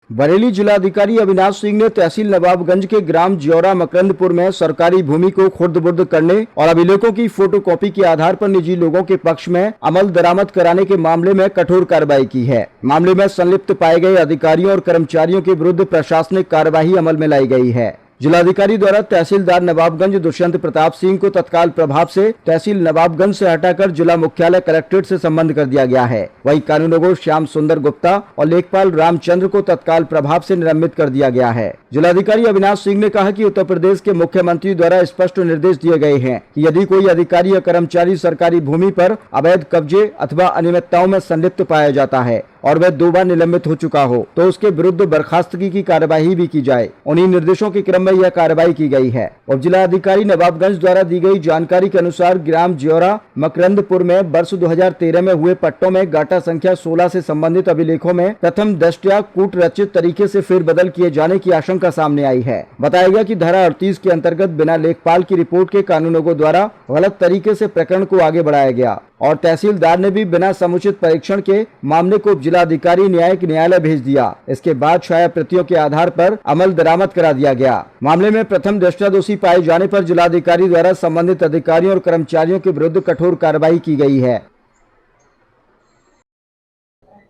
बरेली जिलाधिकारी अविनाश सिंह ने तहसील नवाबगंज के ग्राम ज्योरा मकरंदपुर में सरकारी भूमि को खुर्द-बुर्द करने और अभिलेखों की फोटोकॉपी के आधार पर निजी लोगों के पक्ष में अमल दरामद कराने के मामले में कठोर कार्रवाई की है। मामले में संलिप्त पाए गए अधिकारियों और कर्मचारियों के विरुद्ध प्रशासनिक कार्यवाही अमल में लाई गई है। जिलाधिकारी द्वारा तहसीलदार नवाबगंज दुष्यंत प्रताप सिंह को तत्काल प्रभाव से तहसील नवाबगंज से हटाकर जिला मुख्यालय कलेक्ट्रेट से संबंध कर दिया गया है। वहीं कानूनगो श्याम सुंदर गुप्ता और लेखपाल रामचंद्र को तत्काल प्रभाव से निलंबित कर दिया गया है। जिलाधिकारी अविनाश सिंह ने कहा कि उत्तर प्रदेश के मुख्यमंत्री द्वारा स्पष्ट निर्देश दिए गए हैं कि यदि कोई अधिकारी या कर्मचारी सरकारी भूमि पर अवैध कब्जे अथवा अनियमितताओं में संलिप्त पाया जाता है और वह 2 बार निलंबित हो चुका हो तो उसके विरुद्ध बर्खास्तगी की कार्यवाही भी की जाए। उन्हीं निर्देशों के क्रम में यह कार्रवाई की गई है। और जिला अधिकारी नवाबगंज द्वारा दी गई जानकारी के अनुसार ग्राम ज्योरा मकरंदपुर में वर्ष 2013 में हुए पट्टों में गाटा संख्या 16 से संबंधित अभिलेखों में प्रथम दृष्टया कूट रचित तरीके से फेरबदल किए जाने की आशंका सामने आई है। बताया गया कि धारा 38 के अंतर्गत बिना लेखपाल की रिपोर्ट के कानूनगो द्वारा गलत तरीके से प्रकरण को आगे बढ़ाया गया और तहसीलदार ने भी बिना समुचित परीक्षण के मामले को जिलाधिकारी न्यायिक न्यायालय भेज दिया। इसके बाद छाया प्रतियों के आधार पर अमल दरामद करा दिया गया। मामले में प्रथम दृष्टया दोषी पाए जाने पर जिलाधिकारी द्वारा संबंधित अधिकारियों और कर्मचारियों के विरुद्ध कठोर कार्रवाई की गई है।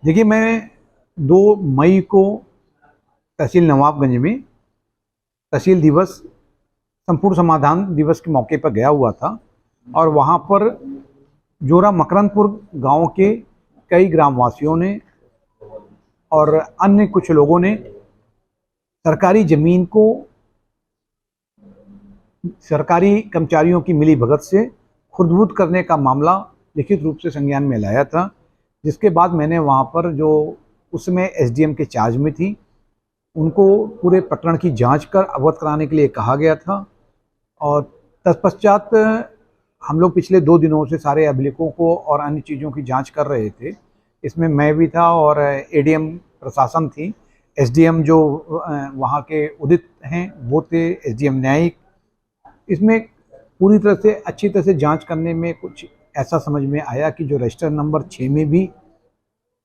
देखिए, मैं 2 मई को तहसील नवाबगंज में तहसील दिवस संपूर्ण समाधान दिवस के मौके पर गया हुआ था और वहाँ पर ज्योरा मकरंदपुर गांव के कई ग्रामवासियों ने और अन्य कुछ लोगों ने सरकारी जमीन को सरकारी कर्मचारियों की मिलीभगत से खुर्द-बुर्द करने का मामला लिखित रूप से संज्ञान में लाया था। जिसके बाद मैंने वहां पर जो उस समय एसडीएम के चार्ज में थी उनको पूरे प्रकरण की जांच कर अवगत कराने के लिए कहा गया था और तत्पश्चात हम लोग पिछले 2 दिनों से सारे अभिलेखों को और अन्य चीज़ों की जांच कर रहे थे। इसमें मैं भी था और एडीएम प्रशासन थी, एसडीएम जो वहाँ के उदित हैं वो थे, एसडीएम न्यायिक। इसमें पूरी तरह से अच्छी तरह से जांच करने में कुछ ऐसा समझ में आया कि जो रजिस्टर नंबर 6 में भी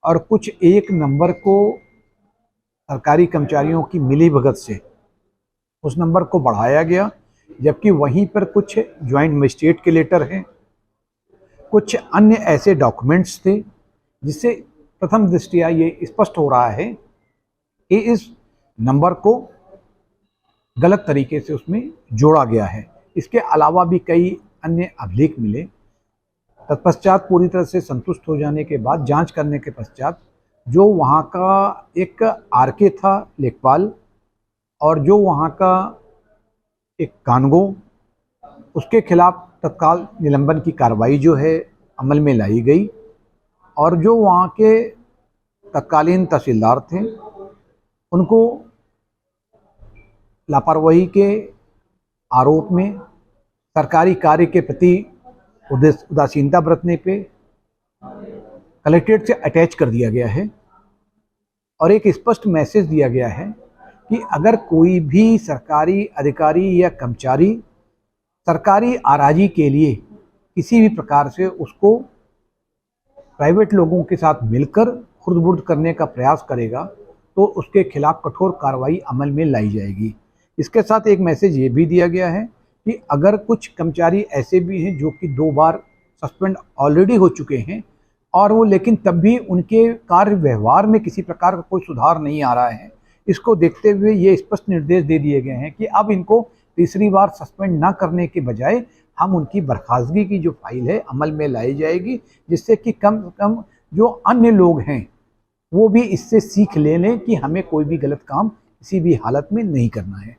और कुछ एक नंबर को सरकारी कर्मचारियों की मिलीभगत से उस नंबर को बढ़ाया गया, जबकि वहीं पर कुछ ज्वाइंट मजिस्ट्रेट के लेटर हैं, कुछ अन्य ऐसे डॉक्यूमेंट्स थे जिससे प्रथम दृष्टया ये स्पष्ट हो रहा है कि इस नंबर को गलत तरीके से उसमें जोड़ा गया है। इसके अलावा भी कई अन्य अभिलेख मिले। तत्पश्चात पूरी तरह से संतुष्ट हो जाने के बाद जांच करने के पश्चात जो वहाँ का एक आरके था लेखपाल और जो वहाँ का एक कानगो, उसके खिलाफ तत्काल निलंबन की कार्रवाई जो है अमल में लाई गई और जो वहाँ के तत्कालीन तहसीलदार थे उनको लापरवाही के आरोप में सरकारी कार्य के प्रति उदासीनता बरतने पे कलेक्ट्रेट से अटैच कर दिया गया है और एक स्पष्ट मैसेज दिया गया है कि अगर कोई भी सरकारी अधिकारी या कर्मचारी सरकारी आराजी के लिए किसी भी प्रकार से उसको प्राइवेट लोगों के साथ मिलकर खुर्द-बुर्द करने का प्रयास करेगा तो उसके खिलाफ कठोर कार्रवाई अमल में लाई जाएगी। इसके साथ एक मैसेज ये भी दिया गया है कि अगर कुछ कर्मचारी ऐसे भी हैं जो कि 2 बार सस्पेंड ऑलरेडी हो चुके हैं और वो लेकिन तब भी उनके कार्य व्यवहार में किसी प्रकार का कोई सुधार नहीं आ रहा है, इसको देखते हुए ये स्पष्ट निर्देश दे दिए गए हैं कि अब इनको तीसरी बार सस्पेंड ना करने के बजाय हम उनकी बर्खास्तगी की जो फाइल है अमल में लाई जाएगी, जिससे कि कम से कम जो अन्य लोग हैं वो भी इससे सीख ले लें कि हमें कोई भी गलत काम किसी भी हालत में नहीं करना है।